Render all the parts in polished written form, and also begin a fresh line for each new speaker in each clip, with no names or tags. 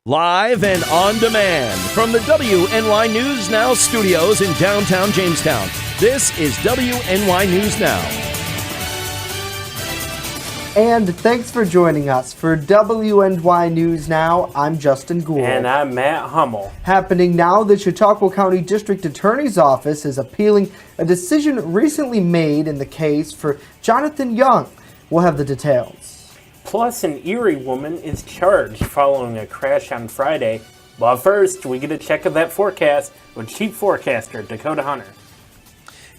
Live and on demand from the WNY News Now studios in downtown Jamestown. This is WNY News Now.
And thanks for joining us for WNY News Now. I'm Justin Gould.
And I'm Matt Hummel.
Happening now, the Chautauqua County District Attorney's Office is appealing a decision recently made in the case for Jonathan Young. We'll have the details.
Plus, an Erie woman is charged following a crash on Friday. But first, we get a check of that forecast with Chief Forecaster Dakota Hunter.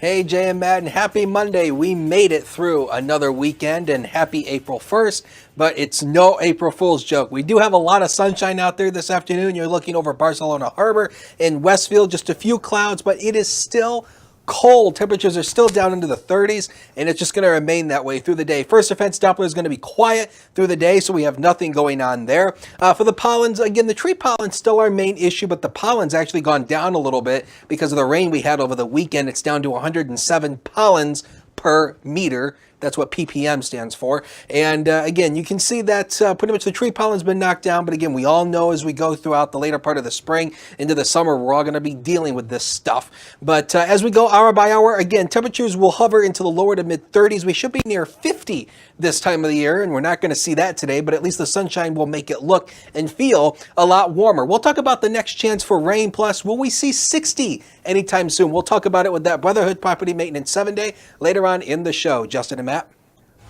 Hey, Jay and Matt, and happy Monday. We made it through another weekend, and happy April 1st, but it's no April Fool's joke. We do have a lot of sunshine out there this afternoon. You're looking over Barcelona Harbor in Westfield, just a few clouds, but it is still cold. Temperatures are still down into the 30s, and it's just going to remain that way through the day. First offense Doppler is going to be quiet through the day, so we have nothing going on there. For the pollens, again, the tree pollen's still our main issue, but the pollen's actually gone down a little bit because of the rain we had over the weekend. It's down to 107 pollens per meter. That's what ppm stands for. And again, you can see that pretty much the tree pollen's been knocked down. But again, we all know as we go throughout the later part of the spring into the summer, we're all going to be dealing with this stuff. But as we go hour by hour, again, temperatures will hover into the lower to mid 30s. We should be near 50 this time of the year, and we're not going to see that today, but at least the sunshine will make it look and feel a lot warmer. We'll talk about the next chance for rain, plus will we see 60 anytime soon? We'll talk about it with that Brotherhood Property Maintenance 7-Day later on in the show. Justin and Matt?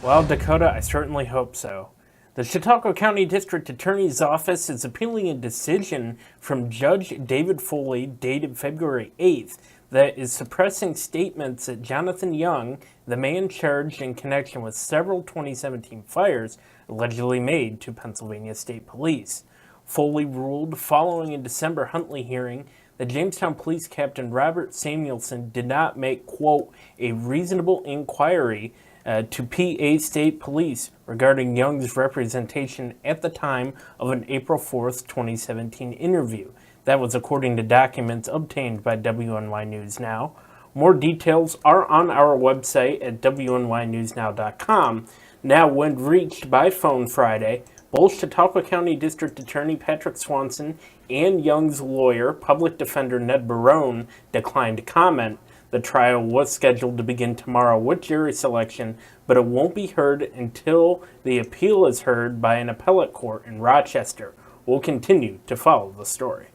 Well, Dakota, I certainly hope so. The Chautauqua County District Attorney's Office is appealing a decision from Judge David Foley dated February 8th that is suppressing statements that Jonathan Young, the man charged in connection with several 2017 fires, allegedly made to Pennsylvania State Police. Foley ruled following a December Huntley hearing that Jamestown Police Captain Robert Samuelson did not make, quote, a reasonable inquiry to PA State Police regarding Young's representation at the time of an April 4th, 2017 interview. That was according to documents obtained by WNY News Now. More details are on our website at WNYNewsNow.com. Now, when reached by phone Friday, both Chautauqua County District Attorney Patrick Swanson and Young's lawyer, Public Defender Ned Barone, declined to comment. The trial was scheduled to begin tomorrow with jury selection, but it won't be heard until the appeal is heard by an appellate court in Rochester. We'll continue to follow the story.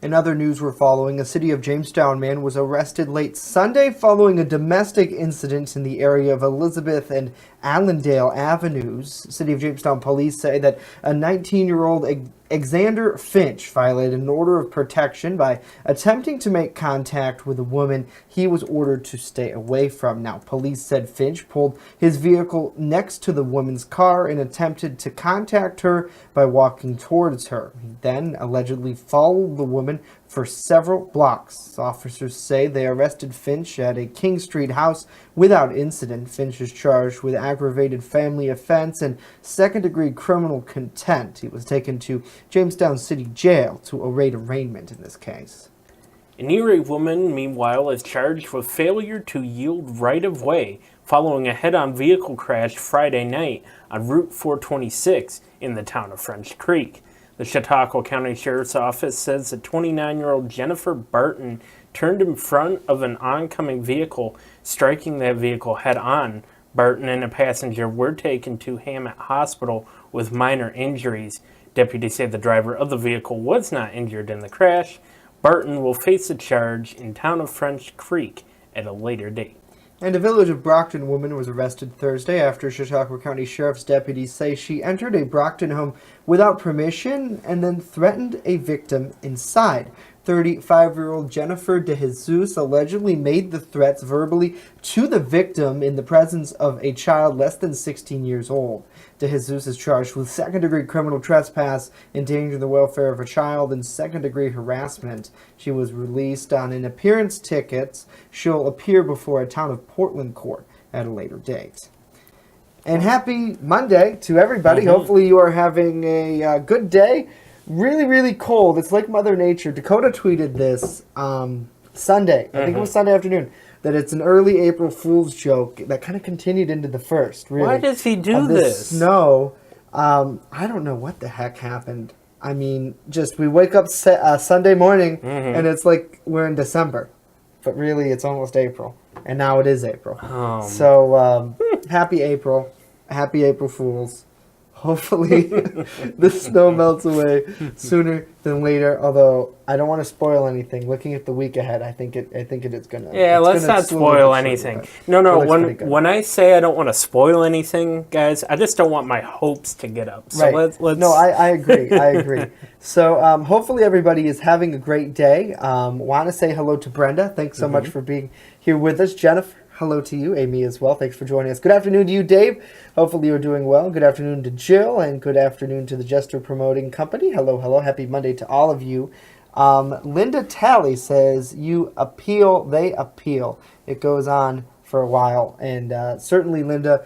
In other news we're following, a City of Jamestown man was arrested late Sunday following a domestic incident in the area of Elizabeth and Allendale Avenues. City of Jamestown police say that a 19-year-old Alexander Finch violated an order of protection by attempting to make contact with a woman he was ordered to stay away from. Now, police said Finch pulled his vehicle next to the woman's car and attempted to contact her by walking towards her. He then allegedly followed the woman for several blocks. Officers say they arrested Finch at a King Street house without incident. Finch is charged with aggravated family offense and second-degree criminal contempt. He was taken to Jamestown City Jail to await arraignment in this case.
An Erie woman, meanwhile, is charged with failure to yield right-of-way following a head-on vehicle crash Friday night on Route 426 in the town of French Creek. The Chautauqua County Sheriff's Office says that 29-year-old Jennifer Barton turned in front of an oncoming vehicle, striking that vehicle head-on. Barton and a passenger were taken to Hammett Hospital with minor injuries. Deputies say the driver of the vehicle was not injured in the crash. Barton will face a charge in town of French Creek at a later date.
And a Village of Brockton woman was arrested Thursday after Chautauqua County Sheriff's deputies say she entered a Brockton home without permission and then threatened a victim inside. 35-year-old Jennifer DeJesus allegedly made the threats verbally to the victim in the presence of a child less than 16 years old. DeJesus is charged with second-degree criminal trespass, endangering the welfare of a child, and second-degree harassment. She was released on an appearance ticket. She'll appear before a town of Portland court at a later date. And happy Monday to everybody. Hopefully you are having a good day. Really, really cold. It's like Mother Nature. Dakota tweeted this Sunday. I think it was Sunday afternoon. That it's an early April Fool's joke that kind of continued into the first. Really.
Why does he do this?
Snow. I don't know what the heck happened. I mean, just we wake up Sunday morning and it's like we're in December, but really it's almost April, and now it is April. So happy April, happy April Fools. Hopefully the snow melts away sooner than later. Although I don't want to spoil anything. Looking at the week ahead, I think it is gonna.
Yeah, let's not spoil anything. No. When I say I don't want to spoil anything, guys, I just don't want my hopes to get up. So
right.
let's.
No, I agree. I agree. So hopefully everybody is having a great day. Want to say hello to Brenda. Thanks so much for being here with us, Jennifer. Hello to you, Amy, as well. Thanks for joining us. Good afternoon to you, Dave. Hopefully you're doing well. Good afternoon to Jill, and good afternoon to the Jester Promoting Company. Hello, hello. Happy Monday to all of you. Linda Talley says, you appeal, they appeal. It goes on for a while. And certainly, Linda,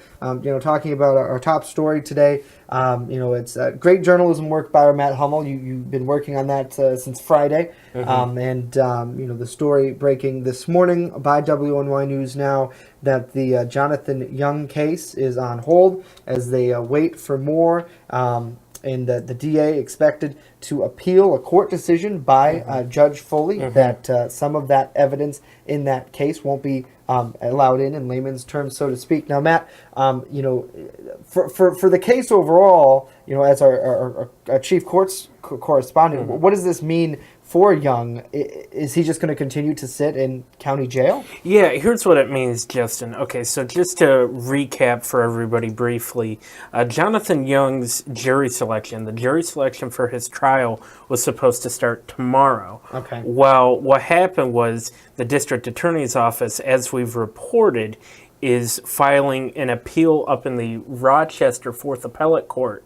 talking about our top story today, it's great journalism work by our Matt Hummel. You've been working on that since Friday. The story breaking this morning by WNY News Now that the Jonathan Young case is on hold as they wait for more. And the DA expected to appeal a court decision by Judge Foley that some of that evidence in that case won't be allowed in layman's terms, so to speak. Now, Matt, for the case overall, as our chief correspondent, what does this mean for Young? Is he just going to continue to sit in county jail?
Yeah, here's what it means, Justin. Okay, so just to recap for everybody briefly, Jonathan Young's jury selection, the jury selection for his trial was supposed to start tomorrow.
Okay.
Well, what happened was the district attorney's office, as we've reported, is filing an appeal up in the Rochester 4th Appellate Court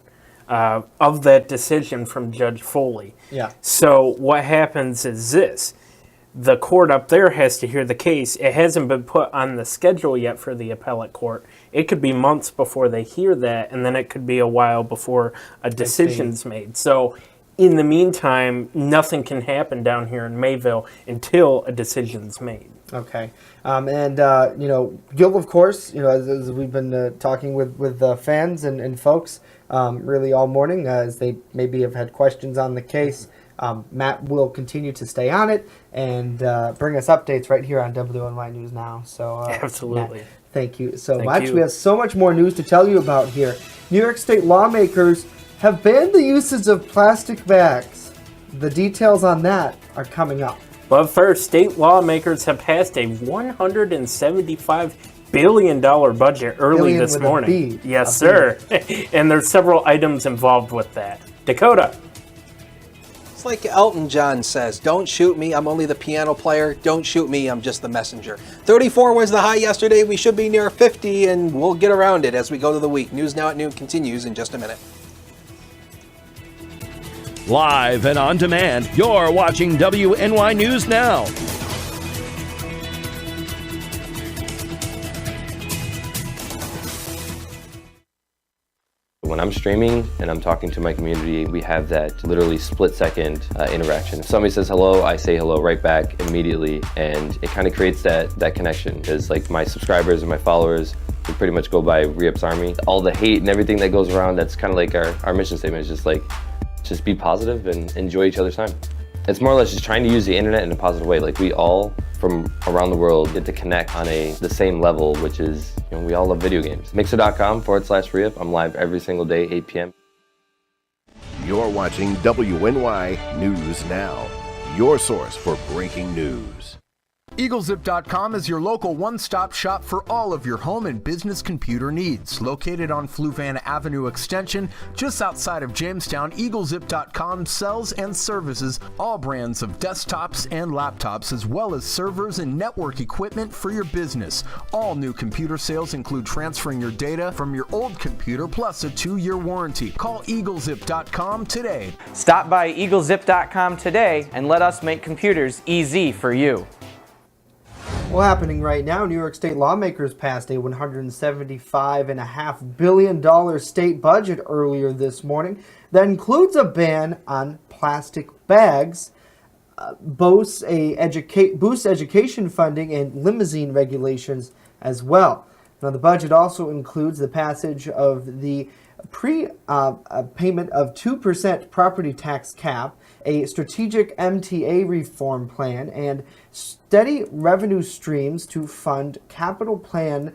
of that decision from Judge Foley.
Yeah.
So what happens is this. The court up there has to hear the case. It hasn't been put on the schedule yet for the appellate court. It could be months before they hear that, and then it could be a while before a decision's made. So in the meantime, nothing can happen down here in Mayville until a decision's made.
Okay. Gil, of course, as we've been talking with fans and folks really all morning, as they maybe have had questions on the case, Matt will continue to stay on it and bring us updates right here on WNY News Now. So
absolutely.
Matt, thank you so
Thank
much.
you.
We have so much more news to tell you about here. New York State lawmakers have banned the usage of plastic bags. The details on that are coming up.
But first, state lawmakers have passed a $175 billion budget early this morning. Yes, sir. And there's several items involved with that. Dakota.
It's like Elton John says, don't shoot me, I'm only the piano player. Don't shoot me, I'm just the messenger. 34 was the high yesterday. We should be near 50, and we'll get around it as we go to the week. News Now at noon continues in just a minute.
Live and on demand, you're watching WNY News Now.
When I'm streaming and I'm talking to my community, we have that literally split-second interaction. If somebody says hello, I say hello right back immediately, and it kind of creates that connection. Because like my subscribers and my followers, we pretty much go by Re-Ups Army. All the hate and everything that goes around, that's kind of like our mission statement. Is just be positive and enjoy each other's time. It's more or less just trying to use the internet in a positive way. Like we all from around the world get to connect on the same level, which is, we all love video games. Mixer.com/Re-Up. I'm live every single day, 8 p.m.
You're watching WNY News Now, your source for breaking news.
EagleZip.com is your local one-stop shop for all of your home and business computer needs. Located on Fluvan Avenue Extension, just outside of Jamestown, EagleZip.com sells and services all brands of desktops and laptops, as well as servers and network equipment for your business. All new computer sales include transferring your data from your old computer plus a 2-year warranty. Call EagleZip.com today.
Stop by EagleZip.com today and let us make computers easy for you.
Well, happening right now, New York State lawmakers passed a $175.5 billion state budget earlier this morning that includes a ban on plastic bags, boosts education funding, and limousine regulations as well. Now, the budget also includes the passage of the payment of 2% property tax cap, a strategic MTA reform plan, and steady revenue streams to fund capital plan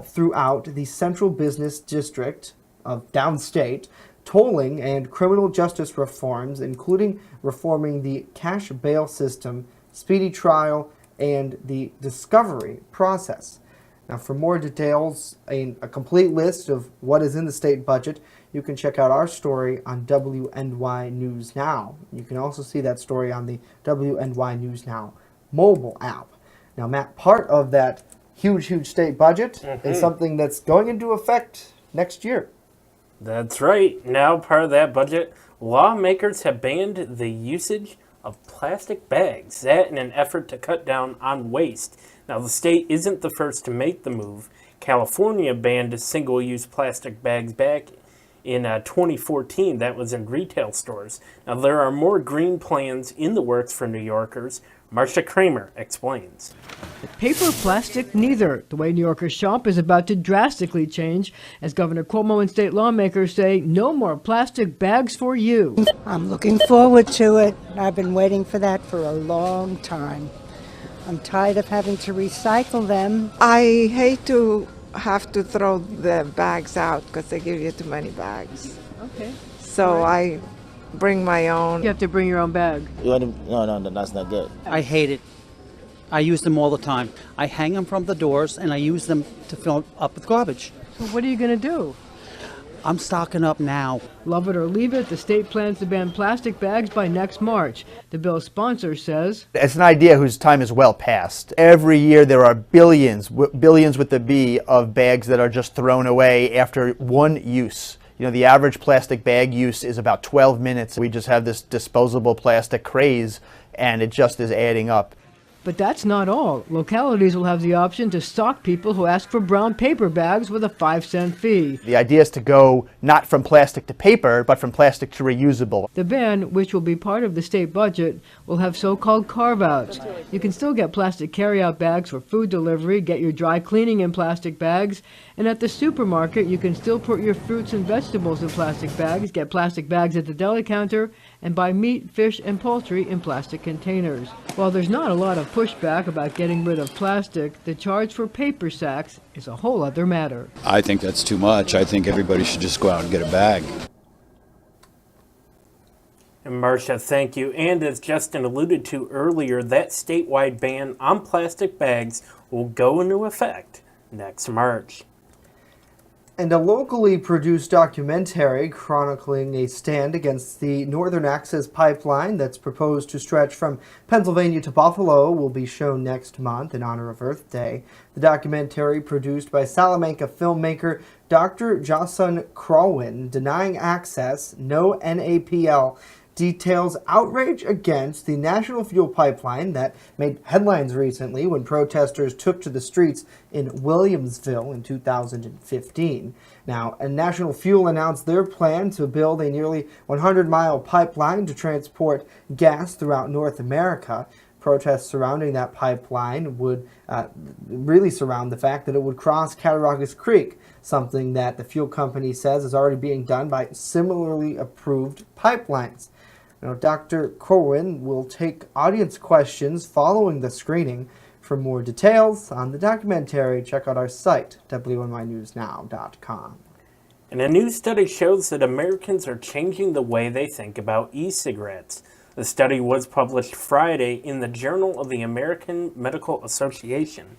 throughout the central business district of downstate, tolling and criminal justice reforms, including reforming the cash bail system, speedy trial, and the discovery process. Now, for more details, a complete list of what is in the state budget, you can check out our story on WNY News Now. You can also see that story on the WNY News Now mobile app. Now, Matt, part of that huge state budget is something that's going into effect next year.
That's right. Now, part of that budget, lawmakers have banned the usage of plastic bags, that in an effort to cut down on waste. Now, the state isn't the first to make the move. California banned single-use plastic bags back in 2014. That was in retail stores. Now, there are more green plans in the works for New Yorkers. Marcia Kramer explains.
Paper, plastic, neither. The way New Yorkers shop is about to drastically change as Governor Cuomo and state lawmakers say no more plastic bags for you.
I'm looking forward to it. I've been waiting for that for a long time. I'm tired of having to recycle them.
I hate to have to throw the bags out because they give you too many bags.
Okay.
So I bring my own.
You have to bring your own bag.
No, that's not good.
I hate it. I use them all the time. I hang them from the doors and I use them to fill up with garbage.
So what are you going to do?
I'm stocking up now.
Love it or leave it, the state plans to ban plastic bags by next March. The bill's sponsor says,
it's an idea whose time is well past. Every year there are billions with the B, of bags that are just thrown away after one use. You know, the average plastic bag use is about 12 minutes. We just have this disposable plastic craze, and it just is adding up.
But that's not all. Localities will have the option to stock people who ask for brown paper bags with a 5-cent fee.
The idea is to go not from plastic to paper, but from plastic to reusable.
The ban, which will be part of the state budget, will have so-called carve-outs. You can still get plastic carry-out bags for food delivery, get your dry cleaning in plastic bags, and at the supermarket you can still put your fruits and vegetables in plastic bags, get plastic bags at the deli counter, and buy meat, fish, and poultry in plastic containers. While there's not a lot of pushback about getting rid of plastic, the charge for paper sacks is a whole other matter.
I think that's too much. I think everybody should just go out and get a bag.
And Marcia, thank you. And as Justin alluded to earlier, that statewide ban on plastic bags will go into effect next March.
And a locally produced documentary chronicling a stand against the Northern Access pipeline that's proposed to stretch from Pennsylvania to Buffalo will be shown next month in honor of Earth Day. The documentary, produced by Salamanca filmmaker Dr. Jason Crowin, Denying Access, No NAPL, details outrage against the National Fuel Pipeline that made headlines recently when protesters took to the streets in Williamsville in 2015. Now, National Fuel announced their plan to build a nearly 100-mile pipeline to transport gas throughout North America. Protests surrounding that pipeline would really surround the fact that it would cross Cattaraugus Creek, something that the fuel company says is already being done by similarly approved pipelines. Now, Dr. Corwin will take audience questions following the screening. For more details on the documentary, check out our site, WNYNewsNow.com.
And a new study shows that Americans are changing the way they think about e-cigarettes. The study was published Friday in the Journal of the American Medical Association.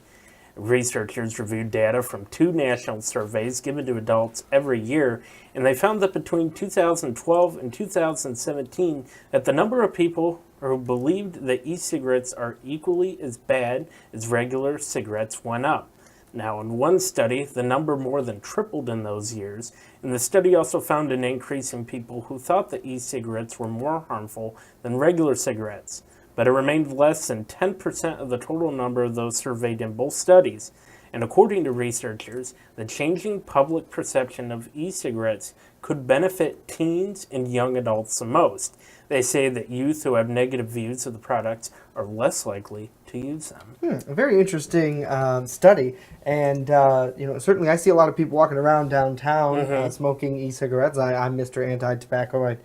Researchers reviewed data from 2 national surveys given to adults every year, and they found that between 2012 and 2017, that the number of people who believed that e-cigarettes are equally as bad as regular cigarettes went up. Now, in one study, the number more than tripled in those years, and the study also found an increase in people who thought that e-cigarettes were more harmful than regular cigarettes. But it remained less than 10% of the total number of those surveyed in both studies. And according to researchers, the changing public perception of e-cigarettes could benefit teens and young adults the most. They say that youth who have negative views of the products are less likely to to use them.
A very interesting study, and certainly I see a lot of people walking around downtown smoking e-cigarettes. I'm Mr. Anti-Tobacco.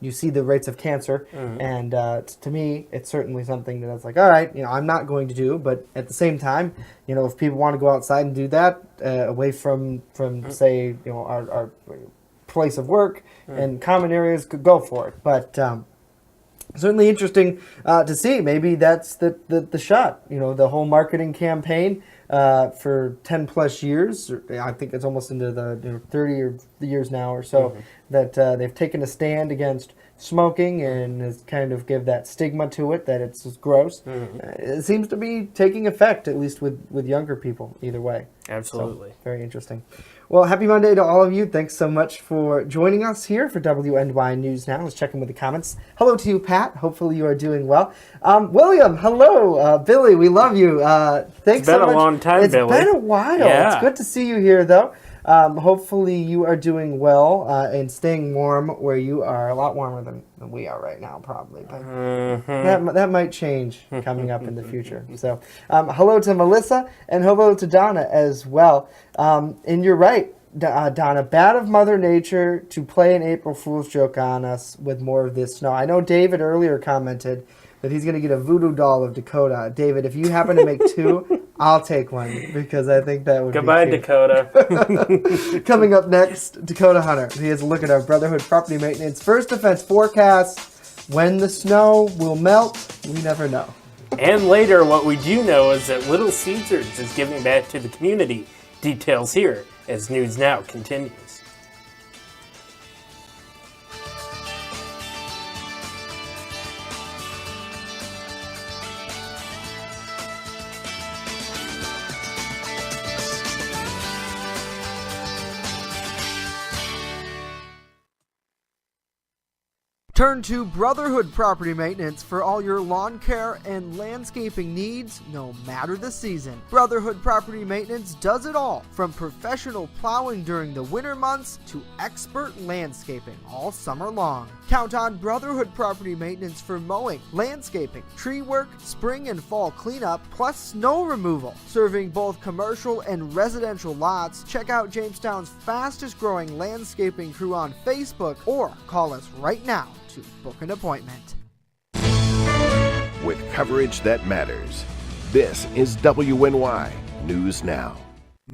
You see the rates of cancer, and to me, it's certainly something that's like, all right, I'm not going to do, but at the same time, if people want to go outside and do that, away from say, our place of work and common areas, could go for it. But certainly interesting to see. Maybe that's the shot. The whole marketing campaign for 10 plus years. I think it's almost into the 30 years now or so that they've taken a stand against smoking and has kind of give that stigma to it that it's gross. It seems to be taking effect, at least with younger people. Either way,
absolutely,
so, very interesting. Well, happy Monday to all of you. Thanks so much for joining us here for WNY News Now. Let's check in with the comments. Hello to you, Pat. Hopefully you are doing well. William, hello. Billy, we love you. Thanks so much.
It's been a long time, Billy.
It's been a while.
Yeah.
It's good to see you here, though. Hopefully you are doing well and staying warm where you are. A lot warmer than we are right now, probably. But that might change coming up in the future. So hello to Melissa and hello to Donna as well. And you're right, Donna, bad of Mother Nature to play an April Fool's joke on us with more of this snow. I know David earlier commented that he's going to get a voodoo doll of Dakota. David, if you happen to make two, I'll take one because I think that would
Goodbye,
be cute.
Dakota.
Coming up next, Dakota Hunter. He has a look at our Brotherhood Property Maintenance First Defense forecast. When the snow will melt, we never know.
And later, what we do know is that Little Caesars is giving back to the community. Details here as News Now continues.
Turn to Brotherhood Property Maintenance for all your lawn care and landscaping needs, no matter the season. Brotherhood Property Maintenance does it all, from professional plowing during the winter months to expert landscaping all summer long. Count on Brotherhood Property Maintenance for mowing, landscaping, tree work, spring and fall cleanup, plus snow removal. Serving both commercial and residential lots, check out Jamestown's fastest growing landscaping crew on Facebook or call us right now to book an appointment.
With coverage that matters, this is WNY News Now.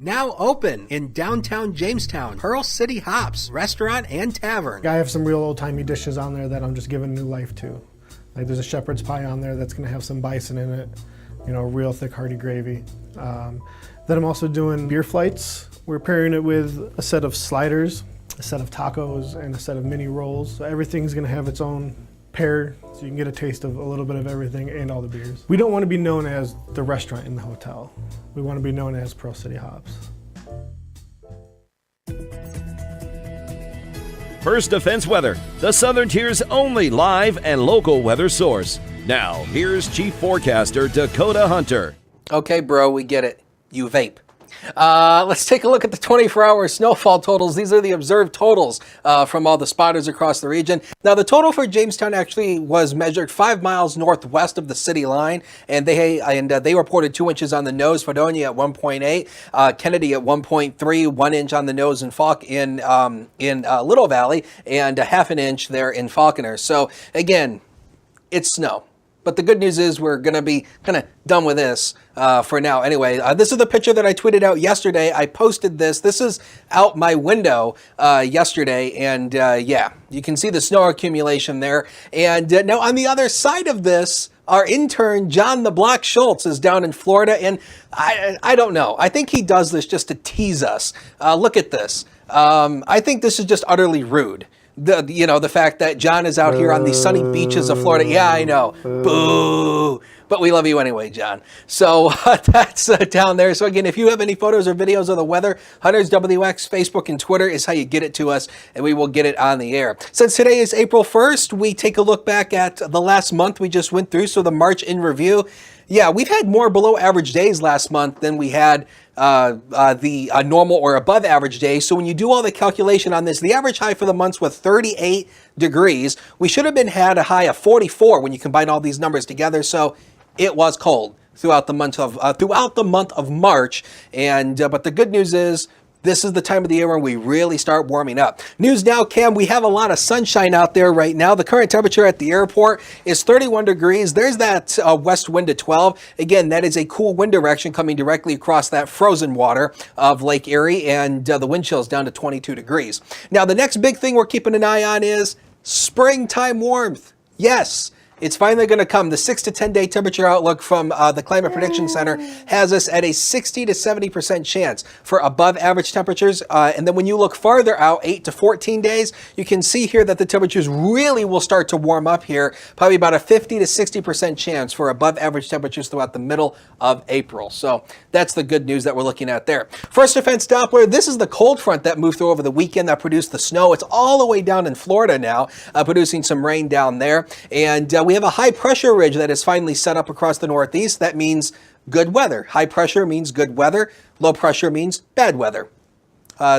Now open in downtown Jamestown, Pearl City Hops, restaurant and tavern.
I have some real old-timey dishes on there that I'm just giving new life to. Like there's a shepherd's pie on there that's going to have some bison in it, real thick hearty gravy. Then I'm also doing beer flights. We're pairing it with a set of sliders, a set of tacos, and a set of mini rolls. So everything's going to have its own pair, so you can get a taste of a little bit of everything and all the beers. We don't want to be known as the restaurant in the hotel. We want to be known as Pearl City Hops.
First Defense Weather, the Southern Tier's only live and local weather source. Now, here's Chief Forecaster Dakota Hunter.
Okay, bro, we get it. You vape. Let's take a look at the 24-hour snowfall totals. These are the observed totals from all the spotters across the region. Now, the total for Jamestown actually was measured 5 miles northwest of the city line, and they reported 2 inches on the nose. Fredonia at 1.8, Kennedy at 1.3, 1 inch on the nose in Little Valley, and a half an inch there in Falconer. So again, it's snow. But the good news is we're going to be kind of done with this for now. Anyway, this is the picture that I tweeted out yesterday. I posted this. This is out my window yesterday. And yeah, you can see the snow accumulation there. And now on the other side of this, our intern, John the Block Schultz, is down in Florida. And I don't know. I think he does this just to tease us. Look at this. I think this is just utterly rude. The fact that John is out here on the sunny beaches of Florida. Yeah, I know. Boo. But we love you anyway, John. So that's down there. So again, if you have any photos or videos of the weather, Hunters WX, Facebook, and Twitter is how you get it to us, and we will get it on the air. Since today is April 1st, we take a look back at the last month we just went through, so the March in review. Yeah, we've had more below average days last month than we had the normal or above average days. So when you do all the calculation on this, the average high for the months was 38 degrees. We should have had a high of 44 when you combine all these numbers together. So it was cold throughout the month of March. And but the good news is, this is the time of the year when we really start warming up. News now, Cam, we have a lot of sunshine out there right now. The current temperature at the airport is 31 degrees. There's that west wind at 12. Again, that is a cool wind direction coming directly across that frozen water of Lake Erie, and the wind chill is down to 22 degrees. Now, the next big thing we're keeping an eye on is springtime warmth. Yes. It's finally going to come. The 6 to 10 day temperature outlook from the Climate Prediction Center has us at a 60 to 70% chance for above average temperatures. And then when you look farther out, 8 to 14 days, you can see here that the temperatures really will start to warm up here. Probably about a 50 to 60% chance for above average temperatures throughout the middle of April. So that's the good news that we're looking at there. First Defense Doppler, this is the cold front that moved through over the weekend that produced the snow. It's all the way down in Florida now, producing some rain down there. And we have a high pressure ridge that is finally set up across the Northeast. That means good weather. High pressure means good weather. Low pressure means bad weather.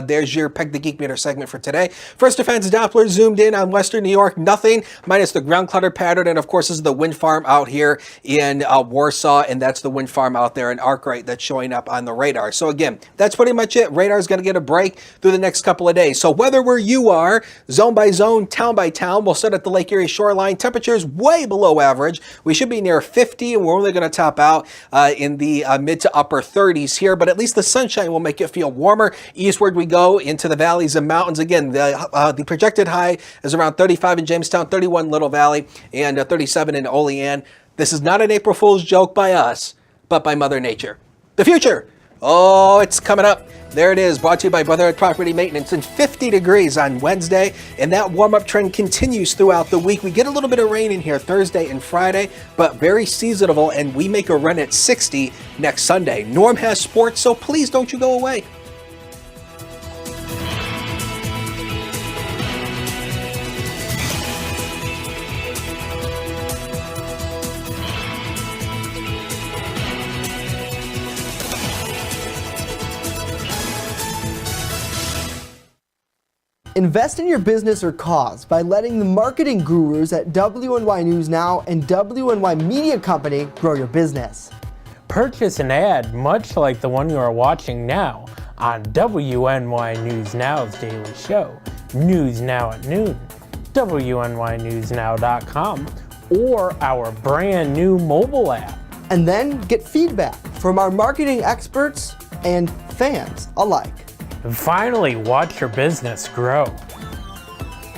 There's your Peg the Geek Meter segment for today. First Defense Doppler zoomed in on western New York. Nothing, minus the ground clutter pattern. And of course, this is the wind farm out here in Warsaw. And that's the wind farm out there in Arkwright that's showing up on the radar. So again, that's pretty much it. Radar is going to get a break through the next couple of days. So weather where you are, zone by zone, town by town, we'll start at the Lake Erie shoreline. Temperatures way below average. We should be near 50, and we're only going to top out in the mid to upper 30s here. But at least the sunshine will make it feel warmer. Eastward we go into the valleys and mountains. Again, the projected high is around 35 in Jamestown, 31 Little Valley, and 37 in Olean. This is not an April Fool's joke by us, but by Mother Nature. The future, oh, it's coming up. There it is, brought to you by Brotherhood Property Maintenance, and 50 degrees on Wednesday, and that warm-up trend continues throughout the week. We get a little bit of rain in here Thursday and Friday, but very seasonable, and we make a run at 60 next Sunday. Norm has sports, so please don't you go away.
Invest in your business or cause by letting the marketing gurus at WNY News Now and WNY Media Company grow your business.
Purchase an ad much like the one you are watching now on WNY News Now's daily show, News Now at Noon, WNYNewsNow.com, or our brand new mobile app.
And then get feedback from our marketing experts and fans alike.
And finally, watch your business grow.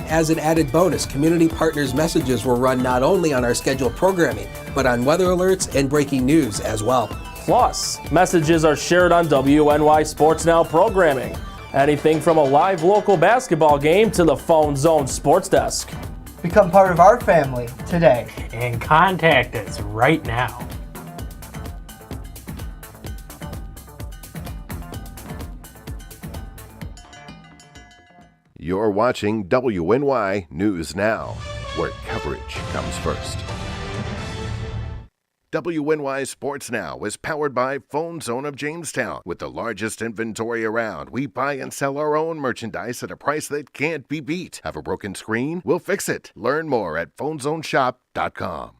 As an added bonus, Community Partners messages will run not only on our scheduled programming, but on weather alerts and breaking news as well.
Plus, messages are shared on WNY Sports Now programming. Anything from a live local basketball game to the Phone Zone Sports Desk.
Become part of our family today.
And contact us right now.
You're watching WNY News Now, where coverage comes first. WNY Sports Now is powered by Phone Zone of Jamestown. With the largest inventory around, we buy and sell our own merchandise at a price that can't be beat. Have a broken screen? We'll fix it. Learn more at phonezoneshop.com.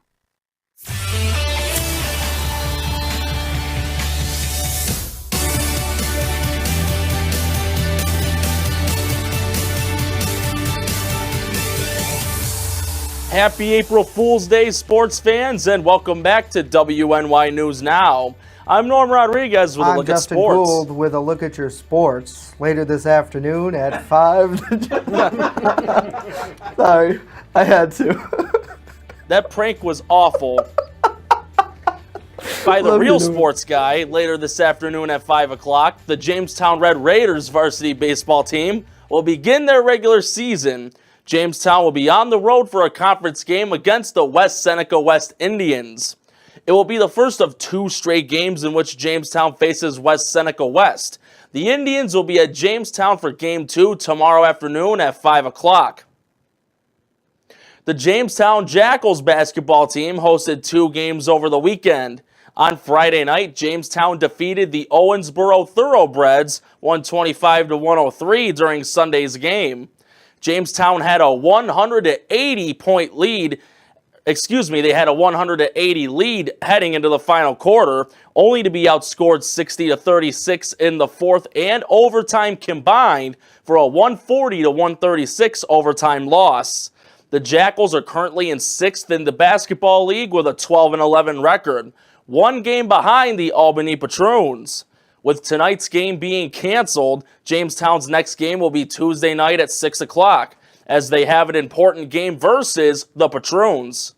Happy April Fool's Day, sports fans, and welcome back to WNY News Now. I'm Norm Rodriguez with a look at sports.
I'm Justin Gould with a look at your sports. Later this afternoon at 5. Sorry, I had to.
That prank was awful. By the real sports guy, later this afternoon at 5 o'clock, the Jamestown Red Raiders varsity baseball team will begin their regular season. Jamestown will be on the road for a conference game against the West Seneca West Indians. It will be the first of 2 straight games in which Jamestown faces West Seneca West. The Indians will be at Jamestown for Game 2 tomorrow afternoon at 5 o'clock. The Jamestown Jackals basketball team hosted 2 games over the weekend. On Friday night, Jamestown defeated the Owensboro Thoroughbreds 125-103 during Sunday's game. Jamestown had a 180-point lead. They had a 180 lead heading into the final quarter, only to be outscored 60-36 in the fourth and overtime combined for a 140-136 overtime loss. The Jackals are currently in 6th in the basketball league with a 12-11 record, one game behind the Albany Patroons. With tonight's game being canceled, Jamestown's next game will be Tuesday night at 6 o'clock, as they have an important game versus the Patroons.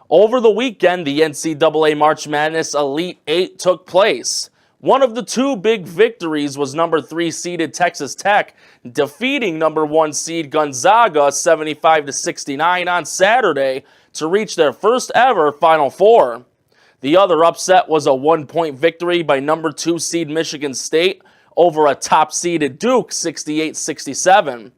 Over the weekend, the NCAA March Madness Elite 8 took place. One of the two big victories was number 3 seeded Texas Tech, defeating number 1 seed Gonzaga 75-69 on Saturday to reach their first ever Final Four. The other upset was a 1-point victory by number 2 seed Michigan State over a top-seeded Duke 68-67.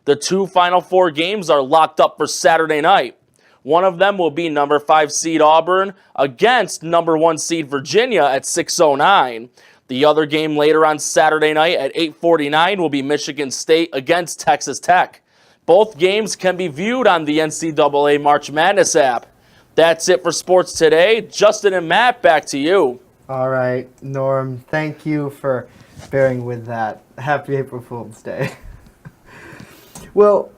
The two Final Four games are locked up for Saturday night. One of them will be number 5 seed Auburn against number 1 seed Virginia at 6:09. The other game later on Saturday night at 8:49 will be Michigan State against Texas Tech. Both games can be viewed on the NCAA March Madness app. That's it for sports today. Justin and Matt, back to you.
All right, Norm, thank you for bearing with that. Happy April Fool's Day. Well,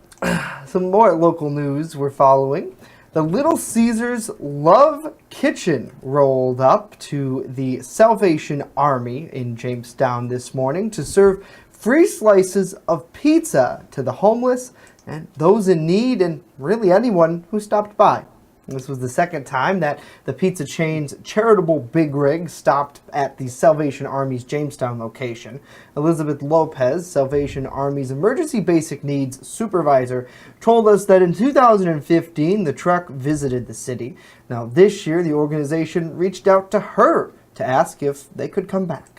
some more local news we're following. The Little Caesars Love Kitchen rolled up to the Salvation Army in Jamestown this morning to serve free slices of pizza to the homeless and those in need and really anyone who stopped by. This was the second time that the pizza chain's charitable big rig stopped at the Salvation Army's Jamestown location. Elizabeth Lopez, Salvation Army's Emergency Basic Needs Supervisor, told us that in 2015 the truck visited the city. Now this year the organization reached out to her to ask if they could come back.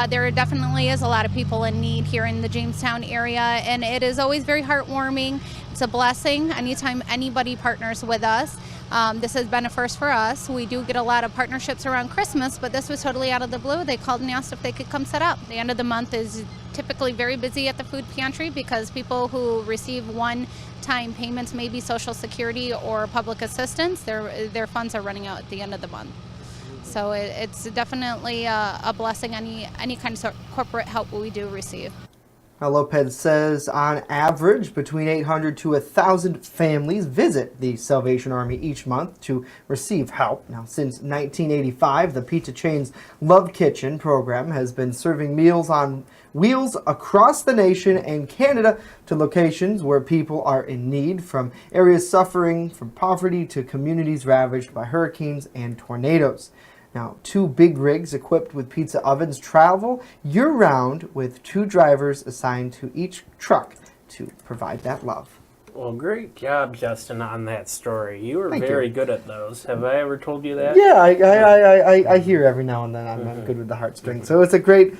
There definitely is a lot of people in need here in the Jamestown area, and it is always very heartwarming. It's a blessing anytime anybody partners with us. This has been a first for us. We do get a lot of partnerships around Christmas, but this was totally out of the blue. They called and asked if they could come set up. The end of the month is typically very busy at the food pantry because people who receive one-time payments, maybe Social Security or public assistance, their funds are running out at the end of the month. So it's definitely a blessing, any kind of corporate help we do receive.
Now, Lopez says on average between 800 to 1,000 families visit the Salvation Army each month to receive help. Now, since 1985, the pizza chain's Love Kitchen program has been serving meals on wheels across the nation and Canada to locations where people are in need, from areas suffering from poverty to communities ravaged by hurricanes and tornadoes. Now, two big rigs equipped with pizza ovens travel year-round with 2 drivers assigned to each truck to provide that love.
Well, great job, Justin, on that story. You were
Thank
very
you.
good at those. Have I ever told you that?
Yeah, I hear every now and then I'm good with the heartstrings. So it's a great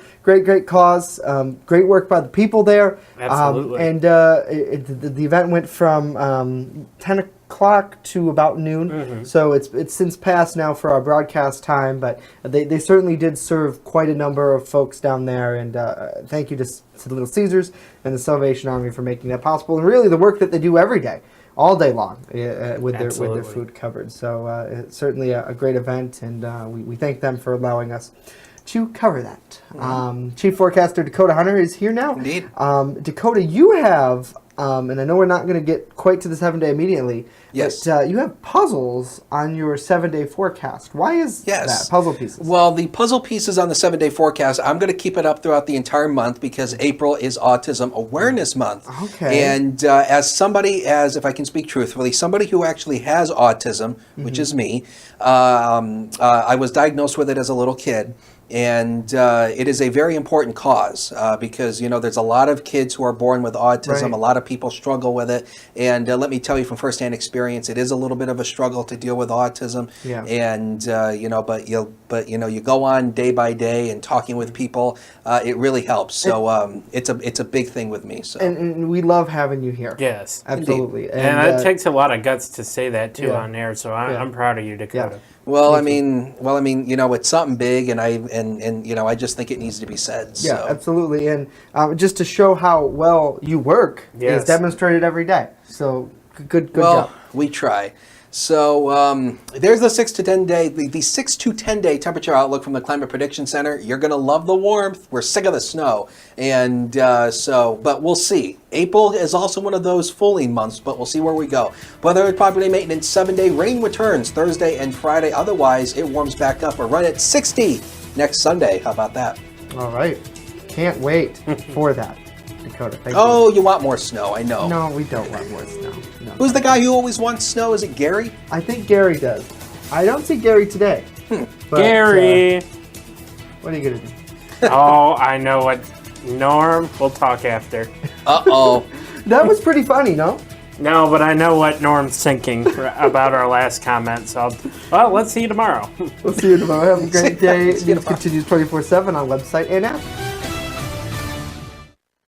cause. Great work by the people there.
Absolutely.
And the event went from 10 o'clock to about noon. So it's since passed now for our broadcast time, but they certainly did serve quite a number of folks down there. And thank you to the Little Caesars and the Salvation Army for making that possible, and really the work that they do every day, all day long, with their food covered. So it's certainly a great event, and we thank them for allowing us to cover that. Chief Forecaster Dakota Hunter is here now.
Indeed.
Dakota, you have, and I know we're not going to get quite to the 7-day immediately,
yes,
but you have puzzles on your 7-day forecast. Why is that? Puzzle pieces.
Well, the puzzle pieces on the 7-day forecast, I'm going to keep it up throughout the entire month because April is Autism Awareness Month.
Okay.
And if I can speak truthfully, somebody who actually has autism, which is me, I was diagnosed with it as a little kid. And it is a very important cause because, there's a lot of kids who are born with autism.
Right.
A lot of people struggle with it. And let me tell you from firsthand experience, it is a little bit of a struggle to deal with autism.
Yeah.
And, you go on day by day and talking with people, it really helps. So it's a big thing with me. So.
And we love having you here.
Yes.
Absolutely.
And it takes a lot of guts to say that, too,
Yeah.
on air. So I'm proud of you, Dakota.
Yeah.
Well, I mean, it's something big, and I just think it needs to be said.
Yeah,
So.
absolutely. And just to show how well you work is demonstrated every day. So good job.
We try. So there's the 6 to 10 day, the 6 to 10 day temperature outlook from the Climate Prediction Center. You're gonna love the warmth. We're sick of the snow, and but we'll see. April is also one of those fooling months, but we'll see where we go. Weather and property maintenance 7-day rain returns Thursday and Friday. Otherwise, it warms back up. We're running at 60 next Sunday. How about that?
All right, can't wait for that. Dakota, thank
you. You want more snow, I know.
No, we don't want more snow. No.
Who's the guy who always wants snow? Is it Gary?
I think Gary does. I don't see Gary today. But,
Gary!
What are you going to do?
Oh, I know what. Norm, we'll talk after.
Uh-oh.
That was pretty funny, no?
No, but I know what Norm's thinking about our last comment, so let's see you tomorrow.
We'll see you tomorrow. Have a great day. News continues 24/7 on website and app.